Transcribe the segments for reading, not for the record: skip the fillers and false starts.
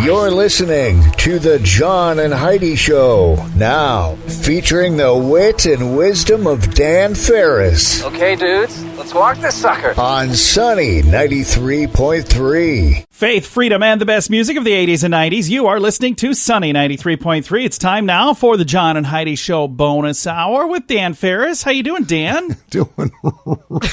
You're listening to the John and Heidi Show. Now, featuring the wit and wisdom of Dan Farris. Okay, dudes, let's walk this sucker. On Sunny 93.3. Faith, freedom, and the best music of the 80s and 90s. You are listening to Sunny 93.3. It's time now for the John and Heidi Show bonus hour with Dan Farris. How you doing, Dan? Doing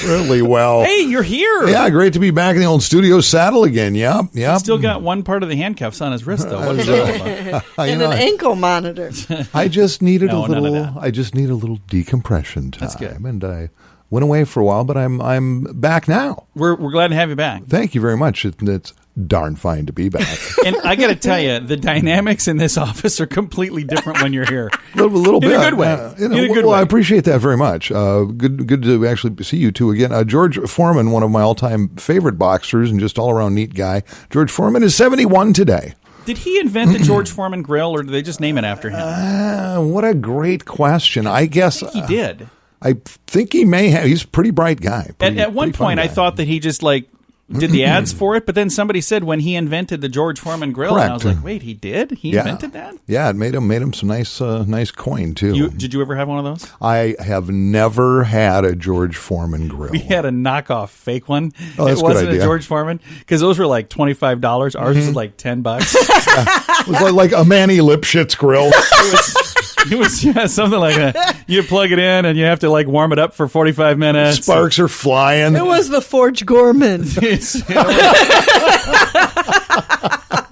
really well. Hey, you're here. Yeah, great to be back in the old studio saddle again. Yep. Still got one part of the handcuffs on his wrist, though. What is that about? And an ankle monitor. I just needed No, none of that. I just need a little decompression time. That's good. And I went away for a while, but I'm back now. We're glad to have you back. Thank you very much. It's darn fine to be back. And I got to tell you, the dynamics in this office are completely different when you're here. A little bit. In a good way. In a good way. I appreciate that very much. Good to actually see you two again. George Foreman, one of my all-time favorite boxers and just all-around neat guy. George Foreman is 71 today. Did he invent the George Foreman grill, or did they just name it after him? What a great question. I guess He did. I think he may have. He's a pretty bright guy. At one point, I thought that he just did the ads for it, but then somebody said when he invented the George Foreman grill, Correct. and I was like, wait, he did? He invented that? Yeah, it made him some nice coin too. Did you ever have one of those? I have never had a George Foreman grill. We had a knockoff fake one. Oh, that's it a good wasn't idea. a George Foreman because those were like $25. Ours was like $10. It was like a Manny Lipschitz grill. It was something like that. You plug it in and you have to warm it up for 45 minutes. Sparks are flying. It was the Forge Gorman.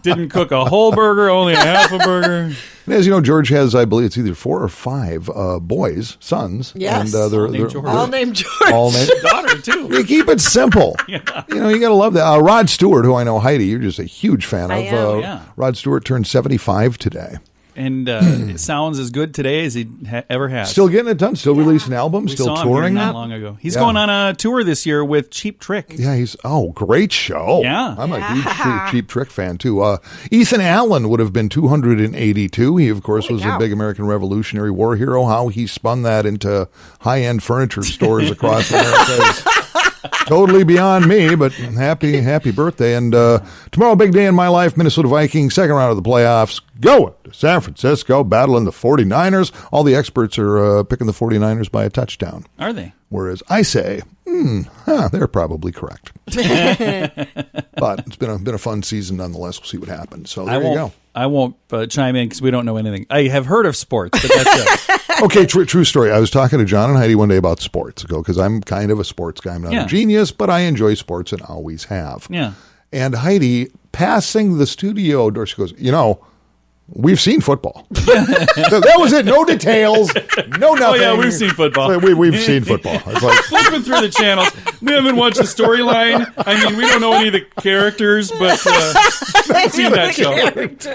Didn't cook a whole burger, only a half a burger. As you know, George has, I believe, it's either 4 or 5 sons. Yes. And, All named George. All named Daughter, too. You keep it simple. Yeah. You got to love that. Rod Stewart, who I know, Heidi, you're just a huge fan I of. am. Yeah. Rod Stewart turned 75 today. And it sounds as good today as he ever has. Still getting it done. Still releasing albums. We Still saw him here touring. not long ago. He's going on a tour this year with Cheap Trick. Yeah, great show. Yeah. I'm a huge Cheap Trick fan, too. Ethan Allen would have been 282. He, of course, was a big American Revolutionary War hero. How he spun that into high-end furniture stores across America is totally beyond me, but happy birthday. And tomorrow, big day in my life, Minnesota Vikings, second round of the playoffs, going to San Francisco, battling the 49ers. All the experts are picking the 49ers by a touchdown. Are they? Whereas I say, they're probably correct. But it's been a fun season nonetheless. We'll see what happens. So there you go. I won't chime in because we don't know anything. I have heard of sports, but that's it. Okay, true story. I was talking to John and Heidi one day about sports because I'm kind of a sports guy. I'm not a genius, but I enjoy sports and always have. Yeah. And Heidi, passing the studio door, she goes, we've seen football. That was it. No details. No nothing. Oh, yeah, we've seen football. We've seen football. It's like flipping through the channels. We haven't watched the storyline. I mean, we don't know any of the characters, but we've seen that show.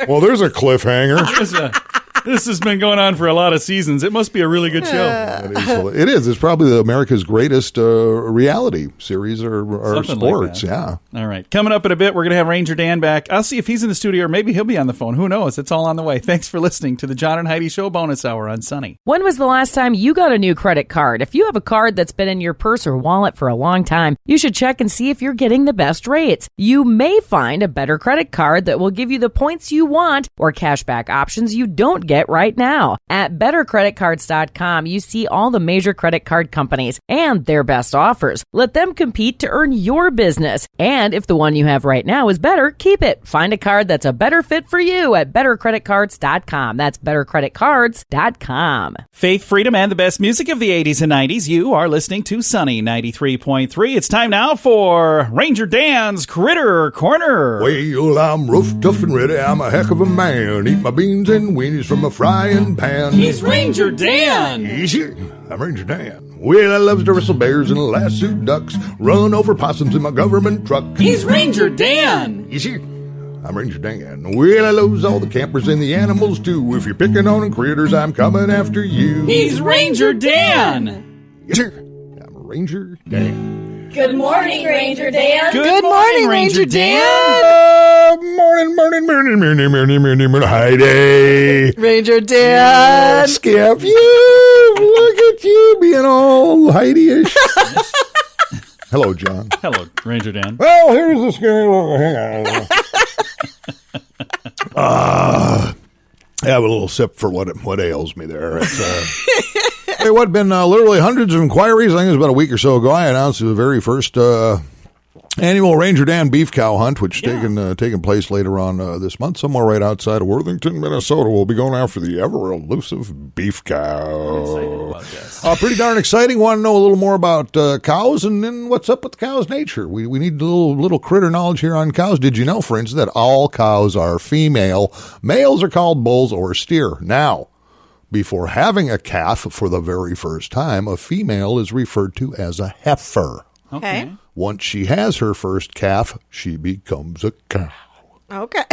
Well, there's a cliffhanger. This has been going on for a lot of seasons. It must be a really good show. It is. It's probably America's greatest reality series or Something sports. Like that. Yeah. All right. Coming up in a bit, we're going to have Ranger Dan back. I'll see if he's in the studio or maybe he'll be on the phone. Who knows? It's all on the way. Thanks for listening to the John and Heidi Show bonus hour on Sunny. When was the last time you got a new credit card? If you have a card that's been in your purse or wallet for a long time, you should check and see if you're getting the best rates. You may find a better credit card that will give you the points you want or cashback options you don't get right now. At bettercreditcards.com, you see all the major credit card companies and their best offers. Let them compete to earn your business. And if the one you have right now is better, keep it. Find a card that's a better fit for you at bettercreditcards.com. That's bettercreditcards.com. Faith, freedom, and the best music of the 80s and 90s. You are listening to Sunny 93.3. It's time now for Ranger Dan's Critter Corner. Well, I'm rough, tough, and ready. I'm a heck of a man. Eat my beans and weenies from a frying pan. He's Ranger Dan. Easy. I'm Ranger Dan. Well, I loves to wrestle bears and lasso ducks, run over possums in my government truck. He's Ranger Dan. Easy. I'm Ranger Dan. Well, I loves all the campers and the animals too. If you're picking on critters, I'm coming after you. He's Ranger Dan. Yes, sir. I'm Ranger Dan. Good morning, Ranger Dan. Good morning, Ranger Dan. Morning, Heidi. Ranger Dan. Skip you. Look at you being all Heidi-ish. Hello, John. Hello, Ranger Dan. Well, here's the scary little. Hang on. Have a little sip for what ails me there. It's, hey, what, been literally hundreds of inquiries. I think it was about a week or so ago. I announced the very first annual Ranger Dan beef cow hunt, which is taking place later on this month, somewhere right outside of Worthington, Minnesota. We'll be going after the ever-elusive beef cow. I'm excited about this. Pretty darn exciting. Want to know a little more about cows and then what's up with the cow's nature. We need a little critter knowledge here on cows. Did you know, for instance, that all cows are female? Males are called bulls or steer. Now, before having a calf for the very first time, a female is referred to as a heifer. Okay. Once she has her first calf, she becomes a cow. Okay.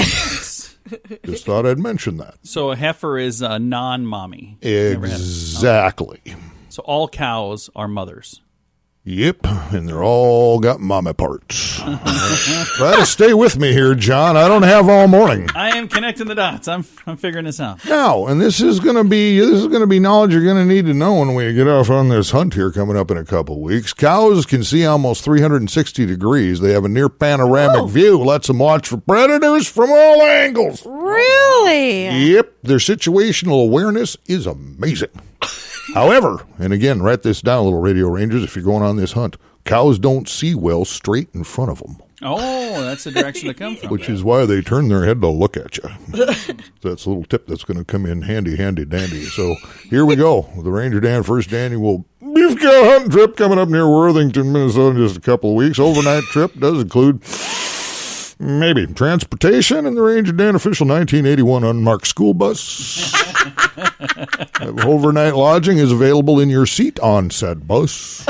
Just thought I'd mention that. So a heifer is a non-mommy. Exactly. So all cows are mothers. Yep, and they're all got mommy parts. Try to stay with me here, John. I don't have all morning. I am connecting the dots. I'm figuring this out. Now, and this is going to be knowledge you're going to need to know when we get off on this hunt here coming up in a couple of weeks. Cows can see almost 360 degrees. They have a near panoramic view. Lets them watch for predators from all angles. Really? Yep, their situational awareness is amazing. However, and again, write this down, little radio rangers, if you're going on this hunt, cows don't see well straight in front of them. Oh, that's the direction they come from. Which is why they turn their head to look at you. That's a little tip that's going to come in handy dandy. So here we go. The Ranger Dan first annual beef cow hunting trip coming up near Worthington, Minnesota in just a couple of weeks. Overnight trip does include maybe transportation and the Ranger Dan official 1981 unmarked school bus. Overnight lodging is available in your seat on said bus.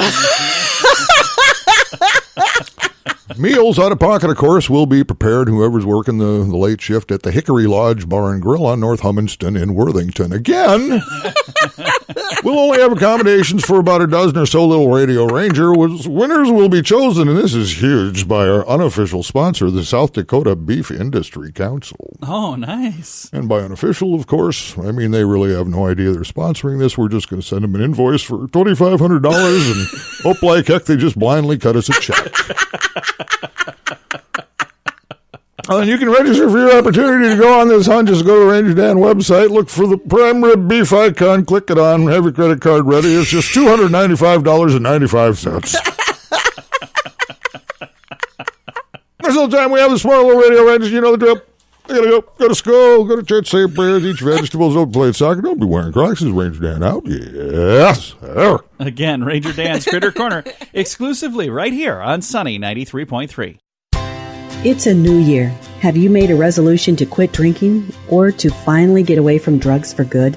Meals out of pocket, of course, will be prepared. Whoever's working the late shift at the Hickory Lodge Bar and Grill on North Hummonston in Worthington. Again, we'll only have accommodations for about a dozen or so, little Radio Ranger. Winners will be chosen, and this is huge, by our unofficial sponsor, the South Dakota Beef Industry Council. Oh, nice. And by unofficial, of course, I mean they really have no idea they're sponsoring this. We're just going to send them an invoice for $2,500 and hope like heck they just blindly cut us a check. And you can register for your opportunity to go on this hunt. Just go to the Ranger Dan website, look for the prime rib beef icon, click it on, have your credit card ready. It's just $295.95. There's no time we have the smart little Radio Rangers. You know the drill. I gotta go to school, go to church, say prayers, eat your vegetables, don't play soccer, don't be wearing Crocs. Is Ranger Dan out? Yes, sir. Again, Ranger Dan's Critter Corner, exclusively right here on Sunny 93.3. It's a new year. Have you made a resolution to quit drinking or to finally get away from drugs for good?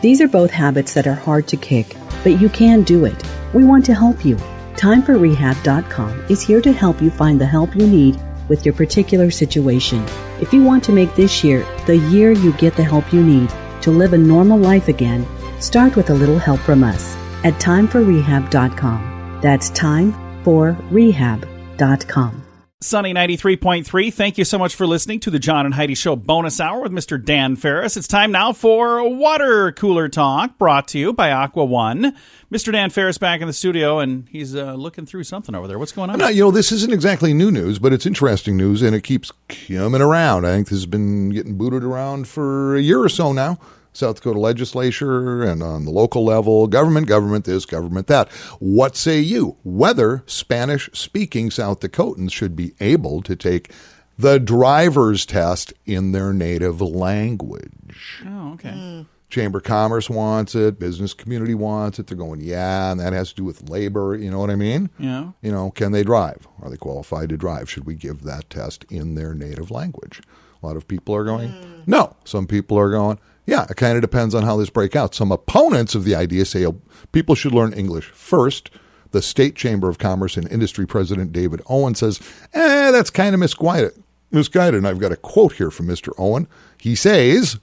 These are both habits that are hard to kick, but you can do it. We want to help you. TimeForRehab.com is here to help you find the help you need with your particular situation. If you want to make this year the year you get the help you need to live a normal life again, start with a little help from us at TimeForRehab.com. That's TimeForRehab.com. Sunny 93.3, thank you so much for listening to the John and Heidi Show bonus hour with Mr. Dan Farris. It's time now for Water Cooler Talk, brought to you by Aqua One. Mr. Dan Farris back in the studio, and he's looking through something over there. What's going on? Now, this isn't exactly new news, but it's interesting news, and it keeps coming around. I think this has been getting booted around for a year or so now. South Dakota legislature and on the local level, government this, government that. What say you? Whether Spanish-speaking South Dakotans should be able to take the driver's test in their native language. Oh, okay. Chamber of Commerce wants it. Business community wants it. They're going, yeah, and that has to do with labor. You know what I mean? Yeah. Can they drive? Are they qualified to drive? Should we give that test in their native language? A lot of people are going, no. Some people are going, yeah, it kind of depends on how this breaks out. Some opponents of the idea say people should learn English first. The State Chamber of Commerce and Industry President David Owen says, that's kind of misguided. And I've got a quote here from Mr. Owen. He says,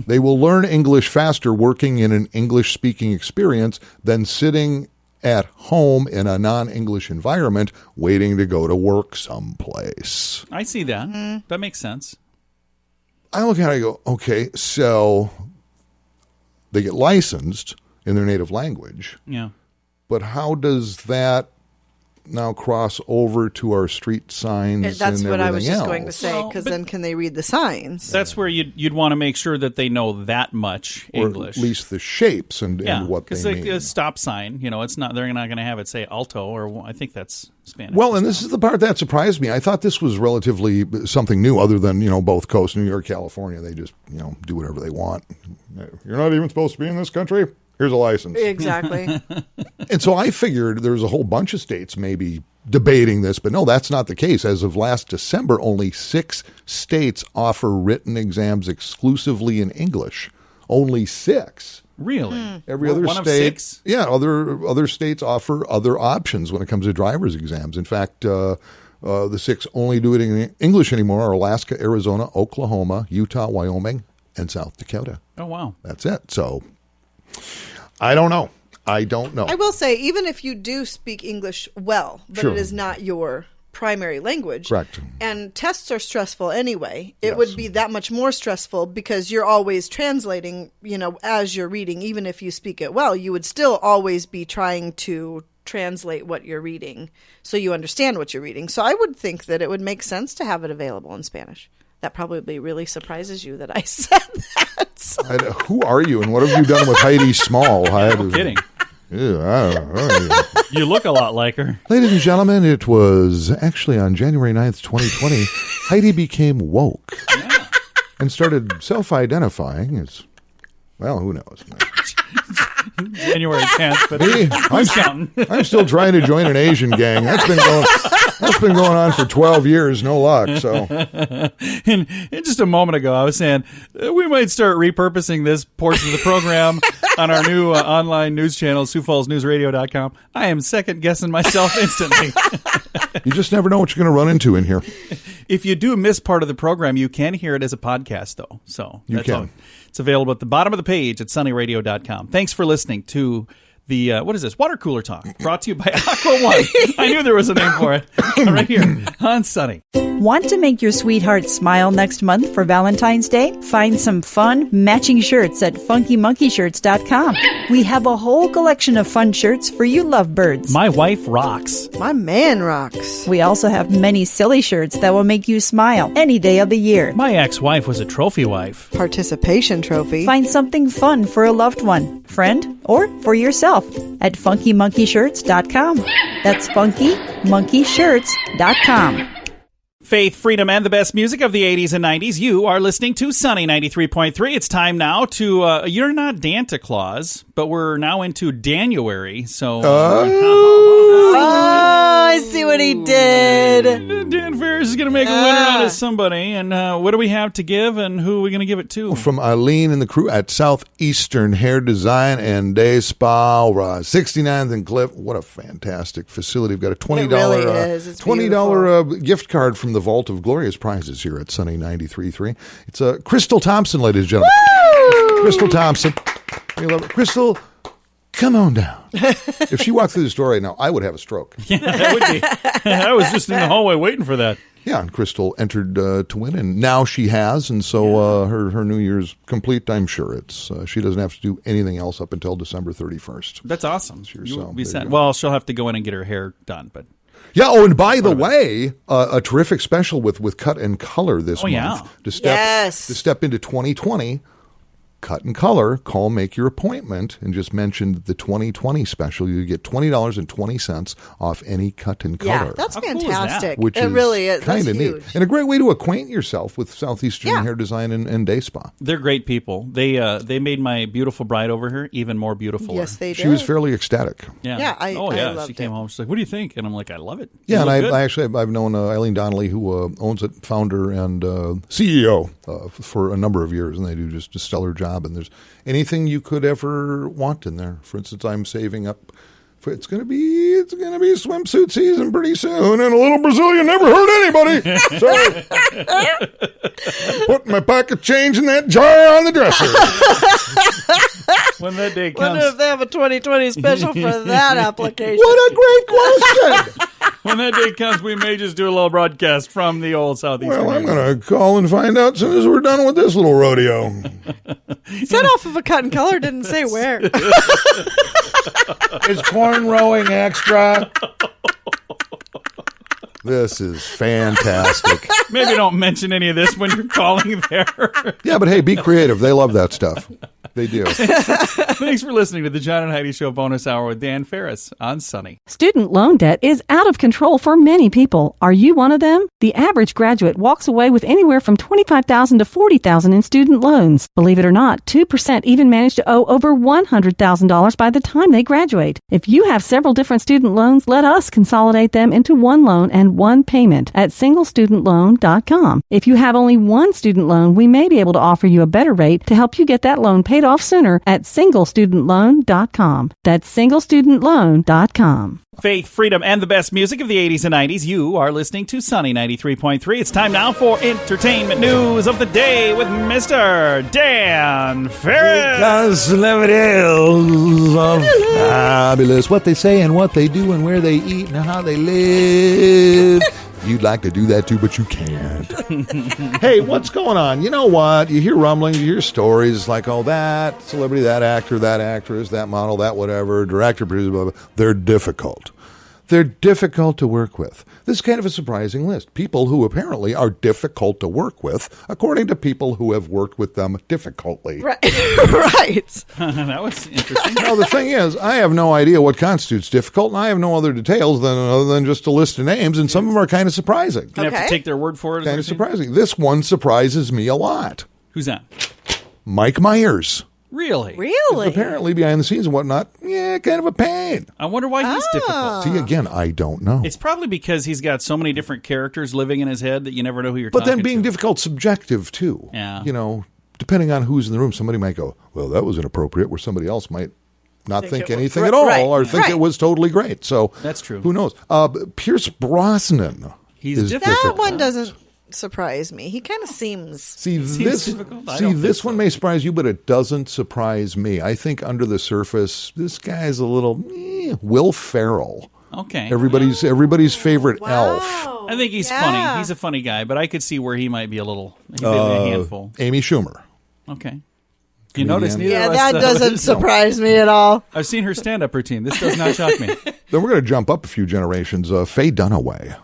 they will learn English faster working in an English-speaking experience than sitting at home in a non-English environment waiting to go to work someplace. I see that. That makes sense. I look at it and go, okay, so they get licensed in their native language. Yeah. But how does that now cross over to our street signs? That's and what I was just everything going to else? say, because then can they read the signs? That's where you'd want to make sure that they know that much English. Or at least the shapes and what they mean. Because a stop sign, it's not. They're not going to have it say alto, or I think that's Spanish. Well, and this is the part that surprised me. I thought this was relatively something new, other than both coasts, New York, California. They just do whatever they want. You're not even supposed to be in this country. Here's a license. Exactly. And so I figured there's a whole bunch of states maybe debating this, but no, that's not the case. As of last December, only 6 states offer written exams exclusively in English. Only 6. Really? Every other one state, of 6? Yeah, other states offer other options when it comes to driver's exams. In fact, the 6 only do it in English anymore are Alaska, Arizona, Oklahoma, Utah, Wyoming, and South Dakota. Oh, wow. That's it. So I don't know. I will say, even if you do speak English well, but Sure. it is not your primary language. Correct. And tests are stressful anyway. It would be that much more stressful because you're always translating, as you're reading. Even if you speak it well, you would still always be trying to translate what you're reading so you understand what you're reading. So I would think that it would make sense to have it available in Spanish. That probably really surprises you that I said that. Who are you and what have you done with Heidi Small? No kidding. Yeah, I don't know. You look a lot like her. Ladies and gentlemen, it was actually on January 9th, 2020, Heidi became woke and started self-identifying as, well, who knows? January 10th, but Me, who's counting? I'm still trying to join an Asian gang. That's been going on for 12 years. No luck. So, And just a moment ago, I was saying we might start repurposing this portion of the program on our new online news channel, SiouxFallsNewsRadio.com. I am second guessing myself instantly. you just never know what you're going to run into in here. If you do miss part of the program, you can hear it as a podcast, though. So You that's can. all. It's available at the bottom of the page at sunnyradio.com. Thanks for listening to the, what is this? Water Cooler Talk, brought to you by Aqua One. I knew there was a name for it. Right here on Sunny. Want to make your sweetheart smile next month for Valentine's Day? Find some fun, matching shirts at funkymonkeyshirts.com. We have a whole collection of fun shirts for you lovebirds. My wife rocks. My man rocks. We also have many silly shirts that will make you smile any day of the year. My ex-wife was a trophy wife. Participation trophy. Find something fun for a loved one, friend, or for yourself at funkymonkeyshirts.com. That's funkymonkeyshirts.com. Faith, freedom, and the best music of the 80s and 90s. You are listening to Sunny 93.3. It's time now to, you're not Danta Claus, but we're now into January. So, I see what he did. Dan Farris is going to make a winner out of somebody. And what do we have to give, and who are we going to give it to? From Eileen and the crew at Southeastern Hair Design and Day Spa, 69th and Cliff. What a fantastic facility. We've got a $20, It really is. It's $20 gift card from the Vault of Glorious Prizes here at Sunny 93.3. It's Crystal Thompson, ladies and gentlemen. Woo! Crystal Thompson. We love it. Crystal, come on down. If she walked through this door right now, I would have a stroke. Yeah, that would be. I was just in the hallway waiting for that. Yeah, and Crystal entered to win, and now she has, and so her New Year's complete, I'm sure. It's she doesn't have to do anything else up until December 31st. That's awesome. So, You'll be there set. you go. Well, she'll have to go in and get her hair done, but... Yeah, oh, and by the way, a terrific special with Cut and Color this month. Yeah. To step into 2020, Cut and Color, call, make your appointment, and just mention the 2020 special. You get $20.20 off any Cut and Color. Yeah, that's How cool is that? fantastic. Which it is really is. kind That's of neat. huge. And a great way to acquaint yourself with Southeastern Yeah. Hair Design and Day Spa. They're great people. They made my beautiful bride over here even more beautiful. Yes, they did. She was fairly ecstatic. Yeah, I loved She came it. home. She's like, "What do you think?" And I'm like, "I love it." Yeah, You and look good. I've known Eileen Donnelly, who owns it, founder and CEO for a number of years, and they do just a stellar job. And there's anything you could ever want in there. For instance, I'm saving up. It's gonna be swimsuit season pretty soon, and a little Brazilian never hurt anybody. So put my pocket change in that jar on the dresser. when that day Wonder comes, if they have a 2020 special for that application. What a great question! when that day comes, we may just do a little broadcast from the old Southeastern. Well, I'm going to call and find out as soon as we're done with this little rodeo. Set off of a cut and color, didn't say where. Is corn rowing extra? This is fantastic. Maybe don't mention any of this when you're calling there. Yeah, but hey, be creative. They love that stuff. They do. Thanks for listening to the John and Heidi Show bonus hour with Dan Farris on Sunny. Student loan debt is out of control for many people. Are you one of them? The average graduate walks away with anywhere from $25,000 to $40,000 in student loans. Believe it or not, 2% even manage to owe over $100,000 by the time they graduate. If you have several different student loans, let us consolidate them into one loan and one payment at singlestudentloan.com. If you have only one student loan, we may be able to offer you a better rate to help you get that loan paid off sooner at singlestudentloan.com. That's singlestudentloan.com. Faith, freedom, and the best music of the 80s and 90s. You are listening to Sunny 93.3. It's time now for entertainment news of the day with Mr. Dan Farris. Because celebrities are fabulous. What they say and what they do and where they eat and how they live. You'd like to do that too, but you can't. Hey, what's going on? You know what? You hear rumblings, you hear stories like, oh, that celebrity, that actor, that actress, that model, that whatever, director, producer, blah, blah. They're difficult. They're difficult to work with. This is kind of a surprising list. People who apparently are difficult to work with, according to people who have worked with them difficultly. Right. Right. That was interesting. Now, the thing is, I have no idea what constitutes difficult, and I have no other details other than just a list of names, and some of them are kind of surprising. You have to take their word for it. Kind of surprising. This one surprises me a lot. Who's that? Mike Myers. Really? Really? Apparently, behind the scenes and whatnot, yeah, kind of a pain. I wonder why he's difficult. See, again, I don't know. It's probably because he's got so many different characters living in his head that you never know who you're But talking to. then being difficult, subjective, too. Yeah. You know, depending on who's in the room, somebody might go, well, that was inappropriate, where somebody else might not think anything at all or think it was totally great. So that's true. Who knows? Pierce Brosnan. He's difficult. That one doesn't surprise me. He kind of seems... This one may surprise you, but it doesn't surprise me. I think under the surface, this guy's a little... Will Ferrell. Okay. Everybody's favorite elf. I think he's funny. He's a funny guy, but I could see where he might be a handful. Amy Schumer. Okay. You notice neither of us... that doesn't surprise me at all. I've seen her stand-up routine. This does not shock me. Then we're going to jump up a few generations. Faye Dunaway.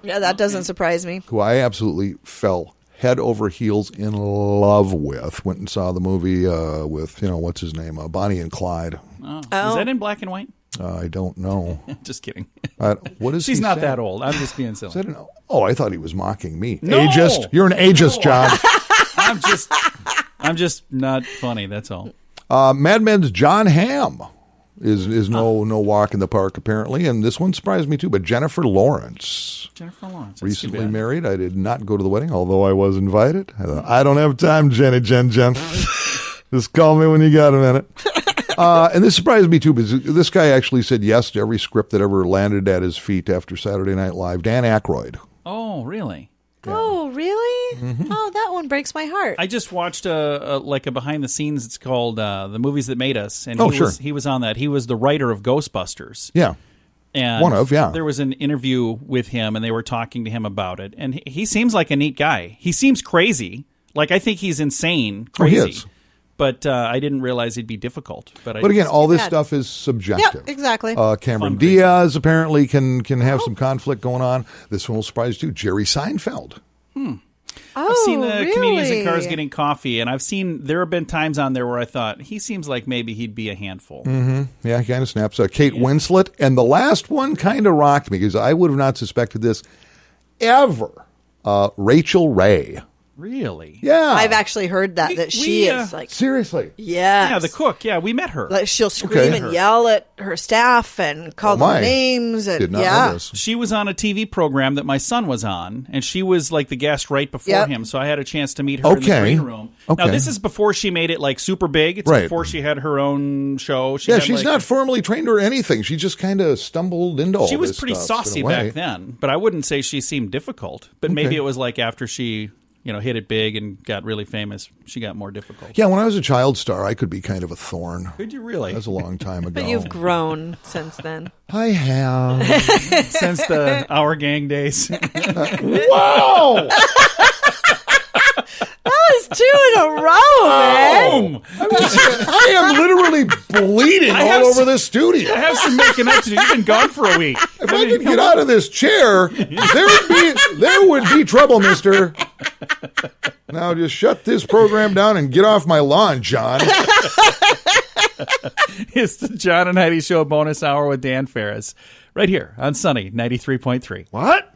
Yeah, that doesn't surprise me. Who I absolutely fell head over heels in love with. Went and saw the movie with, what's his name? Bonnie and Clyde. Oh. Is that in black and white? I don't know. Just kidding. What is She's not that old. I'm just being silly. I thought he was mocking me. No! Ageist. You're an ageist, John. I'm just not funny. That's all. Mad Men's John Hamm is no walk in the park, apparently. And this one surprised me, too. But Jennifer Lawrence. Recently married. I did not go to the wedding, although I was invited. I don't have time, Jen. Just call me when you got a minute. And this surprised me, too, because this guy actually said yes to every script that ever landed at his feet after Saturday Night Live. Dan Aykroyd. Oh, really? Yeah. Oh, really? Mm-hmm. Oh, that one breaks my heart. I just watched a behind the scenes. It's called The Movies That Made Us. And he was on that. He was the writer of Ghostbusters. Yeah. And there was an interview with him, and they were talking to him about it. And he seems like a neat guy. He seems crazy. Like, I think he's insane crazy. Oh, he is. But I didn't realize he'd be difficult. But again, all this stuff is subjective. Yep, exactly. Cameron Diaz apparently can have some conflict going on. This one will surprise you. Jerry Seinfeld. I've seen the Comedians in Cars Getting Coffee, and there have been times on there where I thought, he seems like maybe he'd be a handful. Mm-hmm. Yeah, he kind of snaps. Kate Winslet. And the last one kind of rocked me, because I would have not suspected this ever. Rachel Ray. Really? Yeah. I've actually heard that she is like... Seriously? Yes. Yeah, the cook. Yeah, we met her. Like, she'll scream and yell at her staff and call them names. And, did not know this. She was on a TV program that my son was on, and she was like the guest right before him, so I had a chance to meet her in the green room. Okay. Now, this is before she made it like super big. It's before she had her own show. She's not formally trained or anything. She just kind of stumbled into all this stuff. She was pretty saucy back then, but I wouldn't say she seemed difficult. But maybe it was like after she... hit it big and got really famous, she got more difficult. Yeah, when I was a child star, I could be kind of a thorn. Could you really? That was a long time ago. But you've grown since then. I have. Since the Our Gang days. Wow! That was 2 in a row, man. Boom! I am literally bleeding all over this studio. I have some making up to do. You've been gone for a week. If I could get out of this chair, there would be trouble, mister. Now just shut this program down and get off my lawn, John. It's the John and Heidi Show bonus hour with Dan Farris. Right here on Sunny 93.3. What?